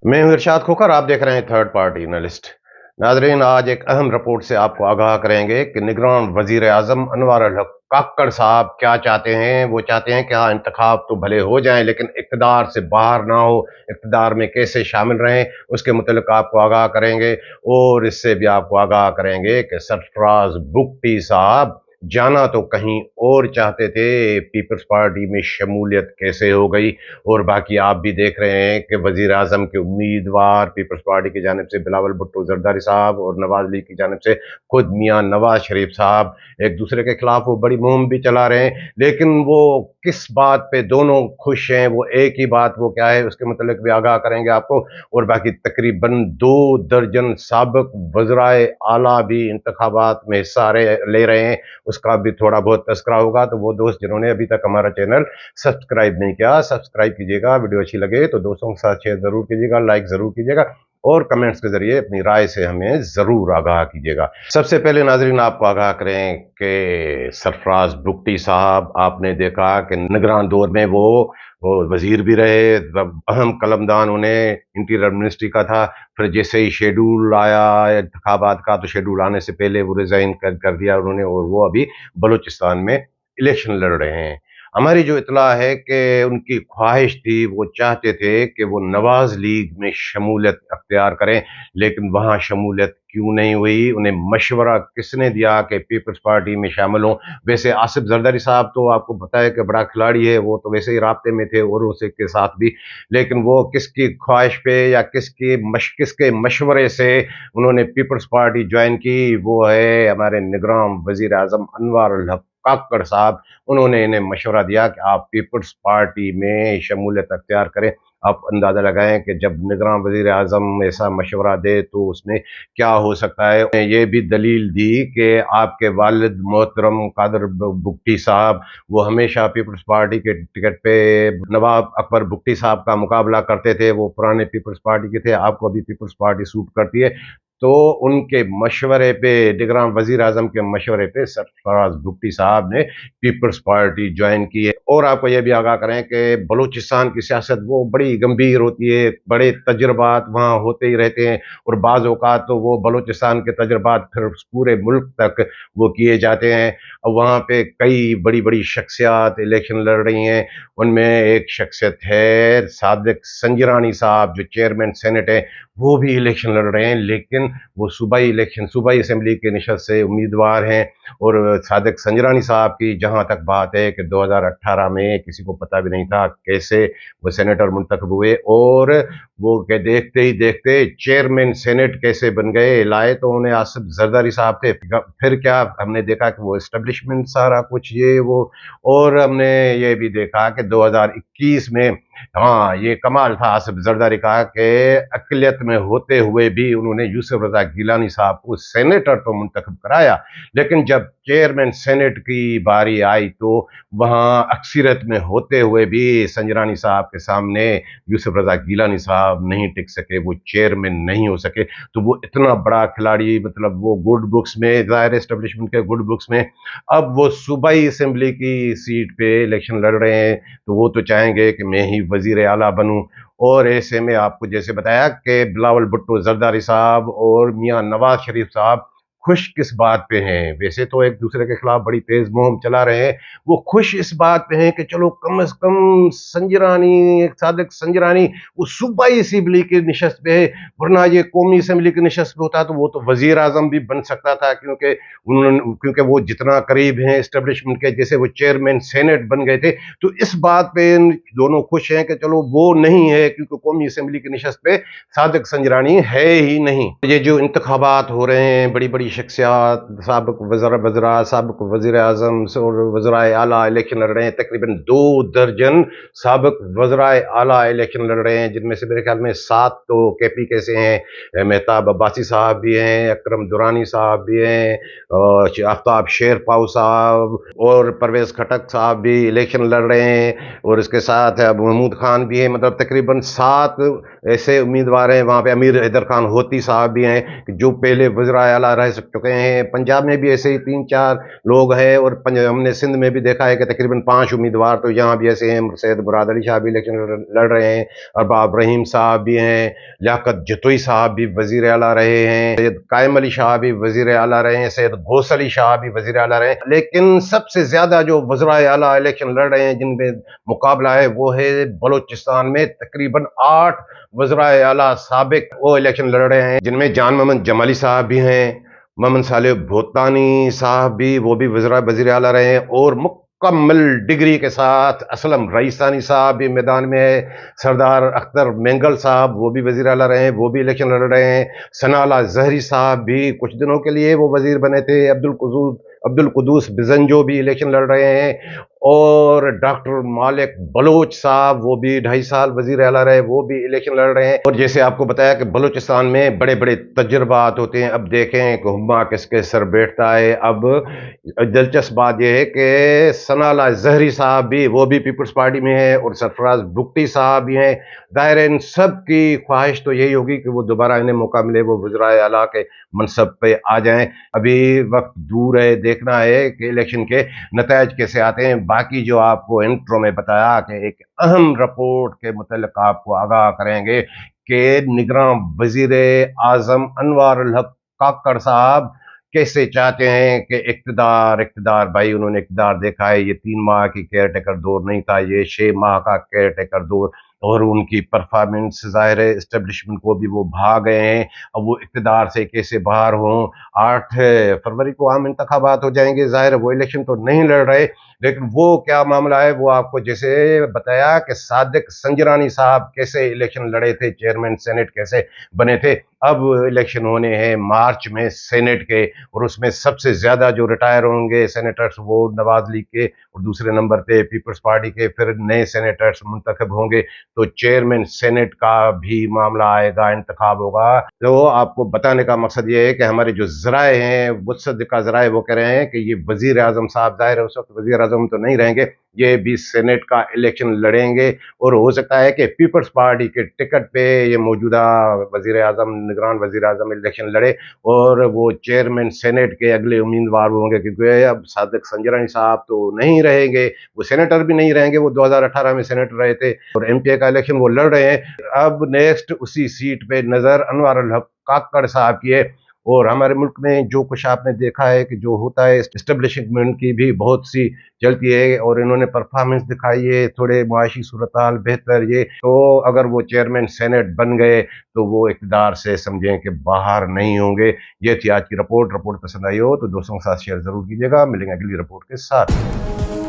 मैं हूं इरशाद खोखर, आप देख रहे हैं थर्ड पार्टी एनालिस्ट। नाजरीन, आज एक अहम रिपोर्ट से आपको आगाह करेंगे कि निगरान वजीर आजम अनवर अल हक काक्कड़ साहब क्या चाहते हैं। वो चाहते हैं कि हाँ, इंतखाब तो भले हो जाएं लेकिन इक़्तिदार से बाहर ना हो, इक़्तिदार में कैसे शामिल रहें उसके मुतल्लिक आपको आगाह करेंगे। और इससे भी आपको आगाह करेंगे कि सरफराज बुगटी साहब जाना तो कहीं और चाहते थे, पीपल्स पार्टी में शमूलियत कैसे हो गई। और बाकी आप भी देख रहे हैं कि वजीर आजम के उम्मीदवार पीपल्स पार्टी की जानिब से बिलावल भुट्टो जरदारी साहब और नवाज लीग की जानिब से खुद मियाँ नवाज शरीफ साहब एक दूसरे के खिलाफ वो बड़ी मुहिम भी चला रहे हैं। लेकिन वो किस बात पे दोनों खुश हैं, वो एक ही बात वो क्या है उसके मुतल्लिक भी आगाह करेंगे आपको। और बाकी तकरीबन 2 दर्जन साबिक वज़राए आला भी इंतखाबात में हिस्सा ले रहे हैं, उसका भी थोड़ा बहुत तस्करा होगा। तो वो दोस्त जिन्होंने अभी तक हमारा चैनल सब्सक्राइब नहीं किया, सब्सक्राइब कीजिएगा। वीडियो अच्छी लगे तो दोस्तों के साथ शेयर ज़रूर कीजिएगा, लाइक ज़रूर कीजिएगा और कमेंट्स के ज़रिए अपनी राय से हमें ज़रूर आगाह कीजिएगा। सबसे पहले नाज़रीन आपको आगाह करें कि सरफराज बुगटी साहब, आपने देखा कि निगरान दौर में वो वजीर भी रहे, अहम कलमदान उन्हें इंटीरियर मिनिस्ट्री का था। फिर जैसे ही शेड्यूल आया इंतखाबात का तो शेड्यूल आने से पहले वो रिज़ाइन कर दिया उन्होंने, और वो अभी बलूचिस्तान में इलेक्शन लड़ रहे हैं। हमारी जो इत्तला है कि उनकी ख्वाहिश थी, वो चाहते थे कि वो नवाज लीग में शमूलियत अख्तियार करें, लेकिन वहाँ शमूलियत क्यों नहीं हुई। उन्हें मशवरा किसने दिया कि पीपल्स पार्टी में शामिल हों। वैसे आसिफ जरदारी साहब तो आपको पता है कि बड़ा खिलाड़ी है, वो तो वैसे ही राब्ते में थे और उनसे के साथ भी, लेकिन वो किसकी ख्वाहिश पे या किसके मशवरे से उन्होंने पीपल्स पार्टी ज्वाइन की, वो है हमारे निगरान वजीर आजम अनवर अल हक काक्कड़ साहब। उन्होंने इन्हें मशवरा दिया कि आप पीपल्स पार्टी में शमूलियत अख्तियार करें। आप अंदाज़ा लगाएं कि जब निगरान वज़ीर आज़म ऐसा मशवरा दे तो उसमें क्या हो सकता है। ये भी दलील दी कि आपके वालिद मोहतरम कादर बुगटी साहब वो हमेशा पीपल्स पार्टी के टिकट पे नवाब अकबर बुगटी साहब का मुकाबला करते थे। वो पुराने पीपल्स पार्टी के थे, आपको अभी पीपल्स पार्टी सूट करती है। तो उनके मशवरे पे, निगरान वजीर आजम के मशवरे पे सरफराज बुगटी साहब ने पीपल्स पार्टी ज्वाइन की है। और आपको यह भी आगाह करें कि बलूचिस्तान की सियासत वो बड़ी गंभीर होती है, बड़े तजर्बात वहाँ होते ही रहते हैं, और बाज़ औक़ात तो वो बलूचिस्तान के तजर्बात फिर पूरे मुल्क तक वो किए जाते हैं। और वहाँ पे कई बड़ी बड़ी शख्सियात इलेक्शन लड़ रही हैं। उनमें एक शख्सियत है सादिक संजरानी साहब, जो चेयरमैन सेनेट है, वो भी इलेक्शन लड़ रहे हैं, लेकिन वो सूबाई असेंबली के निशस्त से उम्मीदवार हैं। और सादिक संजरानी साहब की जहां तक बात है कि 2018 में किसी को पता भी नहीं था कैसे वो सेनेटर मुंतखब हुए, और वो के देखते ही देखते चेयरमैन सेनेट कैसे बन गए। लाए तो उन्हें आसिफ जरदारी साहब थे, फिर क्या हमने देखा कि वो एस्टेब्लिशमेंट सारा कुछ ये वो। और हमने ये भी देखा कि 2021 में, हाँ ये कमाल था आसिफ जरदारी का, कि अक़लियत में होते हुए भी उन्होंने यूसुफ रज़ा गिलानी साहब को सेनेटर तो मुंतखब कराया, लेकिन जब चेयरमैन सेनेट की बारी आई तो वहाँ अक्सरियत में होते हुए भी संजरानी साहब के सामने यूसुफ रज़ा गिलानी साहब नहीं टिक सके, वो चेयरमैन नहीं हो सके। तो वो इतना बड़ा खिलाड़ी, मतलब वो गुड बुक्स में, ज़ाहिर एस्टेब्लिशमेंट के गुड बुक्स में, अब वो सूबाई असेंबली की सीट पे इलेक्शन लड़ रहे हैं, तो वो तो चाहेंगे कि मैं ही वजीर आला बनूं। और ऐसे में आपको जैसे बताया कि बिलावल भुट्टो जरदारी साहब और मियाँ नवाज शरीफ साहब खुश किस बात पे हैं। वैसे तो एक दूसरे के खिलाफ बड़ी तेज मुहिम चला रहे हैं, वो खुश इस बात पे हैं कि चलो कम से कम सादिक संजरानी वो सूबाई असेंबली की निशस्त पे है, वरना ये कौमी असेंबली की निशस्त पे होता तो वो तो वजीर आजम भी बन सकता था, क्योंकि वो जितना करीब हैं एस्टेब्लिशमेंट के, जैसे वो चेयरमैन सेनेट बन गए थे। तो इस बात पे दोनों खुश हैं कि चलो वो नहीं है, क्योंकि कौमी असेंबली की निशस्त पे सादिक संजरानी है ही नहीं। ये जो इंतखाबात हो रहे हैं, बड़ी बड़ी शख्सियात, साबिक वज़रा, साबिक वज़ीर आज़म और वज़राए आला इलेक्शन लड़ रहे हैं। तकरीबन 2 दर्जन साबिक वज़राए आला इलेक्शन लड़ रहे हैं, जिनमें से मेरे ख्याल में 7 तो KPK से हैं। मेहताब अब्बासी साहब भी हैं, अकरम दुरानी साहब भी हैं, आफ्ताब शेरपाव साहब और परवेज़ खटक साहब भी इलेक्शन लड़ रहे हैं, और इसके साथ महमूद खान भी हैं। मतलब तकरीबन 7 ऐसे उम्मीदवार हैं। वहाँ पे अमीर हैदर खान होती साहब भी हैं, जो पहले वज़ीर आला रह चुके हैं। पंजाब में भी ऐसे ही 3-4 लोग हैं, और हमने सिंध में भी देखा है कि तकरीबन 5 उम्मीदवार तो यहाँ भी ऐसे हैं। सैयद मुराद अली शाह भी इलेक्शन लड़ रहे हैं, अरबाब रहीम साहब भी हैं, लियाकत जतोई साहब भी वजीर आला रहे हैं, सैयद कायम अली शाह भी वजीर आला रहे हैं, सैयद गौस अली शाह भी वजीर आला रहे हैं। लेकिन सबसे ज्यादा जो वज़राए आला इलेक्शन लड़ रहे हैं, जिनमें मुकाबला है, वो है बलूचिस्तान में तकरीबन 8 वज़राए आला साबिक वो इलेक्शन लड़ रहे हैं, जिनमें जान मोहम्मद जमाली साहब भी हैं, मोहम्मद सालेह भोतानी साहब भी, वो भी वज़ीर आला रहे हैं, और मुकम्मल डिग्री के साथ असलम रईसानी साहब भी मैदान में है, सरदार अख्तर मेंगल साहब वो भी वज़ीर आला रहे हैं, वो भी इलेक्शन लड़ रहे हैं, सनाला जहरी साहब भी कुछ दिनों के लिए वो वज़ीर बने थे, अब्दुल कुदूस बिजंजो भी इलेक्शन लड़ रहे हैं, और डॉक्टर मालिक बलोच साहब वो भी 2.5 साल वजीर आला रहे, वो भी इलेक्शन लड़ रहे हैं। और जैसे आपको बताया कि बलूचिस्तान में बड़े बड़े तजर्बात होते हैं। अब देखें कि हुम्मा किसके सर बैठता है। अब दिलचस्प बात यह है कि सनाला जहरी साहब भी वो भी पीपल्स पार्टी में है, और सरफराज बुगटी साहब भी हैं। दायरा इन सब की ख्वाहिश तो यही होगी कि वो दोबारा इन्हें मौका मिले, वो वज़राए आला के मनसब पे आ जाएं। अभी वक्त दूर है, देखना है कि इलेक्शन के नतायज कैसे आते हैं। बाकी जो आपको इंट्रो में बताया कि एक अहम रिपोर्ट के मुतालिक आपको आगाह करेंगे कि निगरान वजीर आजम अनवार उल हक काकड़ साहब कैसे चाहते हैं कि इख्तिदार भाई, उन्होंने इख्तिदार देखा है। ये 3 माह की केयर टेकर दौर नहीं था, ये 6 माह का केयर टेकर दौर, और उनकी परफॉर्मेंस ज़ाहिर है इस्टेब्लिशमेंट को भी वो भाग गए हैं। अब वो इख्तिदार से कैसे बाहर हों। 8 फरवरी को आम इंतखाबात हो जाएंगे, ज़ाहिर है वो इलेक्शन तो नहीं लड़ रहे, लेकिन वो क्या मामला है वो आपको जैसे बताया कि सादिक संजरानी साहब कैसे इलेक्शन लड़े थे, चेयरमैन सेनेट कैसे बने थे। अब इलेक्शन होने हैं मार्च में सेनेट के, और उसमें सबसे ज़्यादा जो रिटायर होंगे सेनेटर्स वो नवाज लीग के, और दूसरे नंबर पे पीपल्स पार्टी के फिर नए सेनेटर्स मुंतखब होंगे। तो चेयरमैन सेनेट का भी मामला आएगा, इंतखाब होगा। तो आपको बताने का मकसद ये है कि हमारे जो ज़राए हैं, मुत्सद्दिक़ा ज़राए, वो कह रहे हैं कि ये वज़ीर आज़म साहब ज़ाहिर है उस वक्त वज़ीर आज़म तो नहीं रहेंगे, ये भी सेनेट का इलेक्शन लड़ेंगे, और हो सकता है कि पीपल्स पार्टी के टिकट पे ये मौजूदा वज़ीर आज़म, निगरान वज़ीर आज़म इलेक्शन लड़े, और वो चेयरमैन सेनेट के अगले उम्मीदवार होंगे। क्योंकि अब सादिक संजरानी साहब तो नहीं रहेंगे, वो सेनेटर भी नहीं रहेंगे, वो 2018 में सेनेटर रहे थे, और एमपीए का इलेक्शन वो लड़ रहे हैं। अब नेक्स्ट उसी सीट पे नज़र अनवार उल हक काकड़ साहब की है। और हमारे मुल्क में जो कुछ आपने देखा है कि जो होता है, एस्टेब्लिशमेंट की भी बहुत सी चलती है, और इन्होंने परफॉर्मेंस दिखाई है, थोड़े मुआशी सूरत-हाल बेहतर ये, तो अगर वो चेयरमैन सेनेट बन गए तो वो इक़्तिदार से समझें कि बाहर नहीं होंगे। ये थी आज की रिपोर्ट पसंद आई हो तो दोस्तों के साथ शेयर ज़रूर कीजिएगा। मिलेंगे अगली रिपोर्ट के साथ।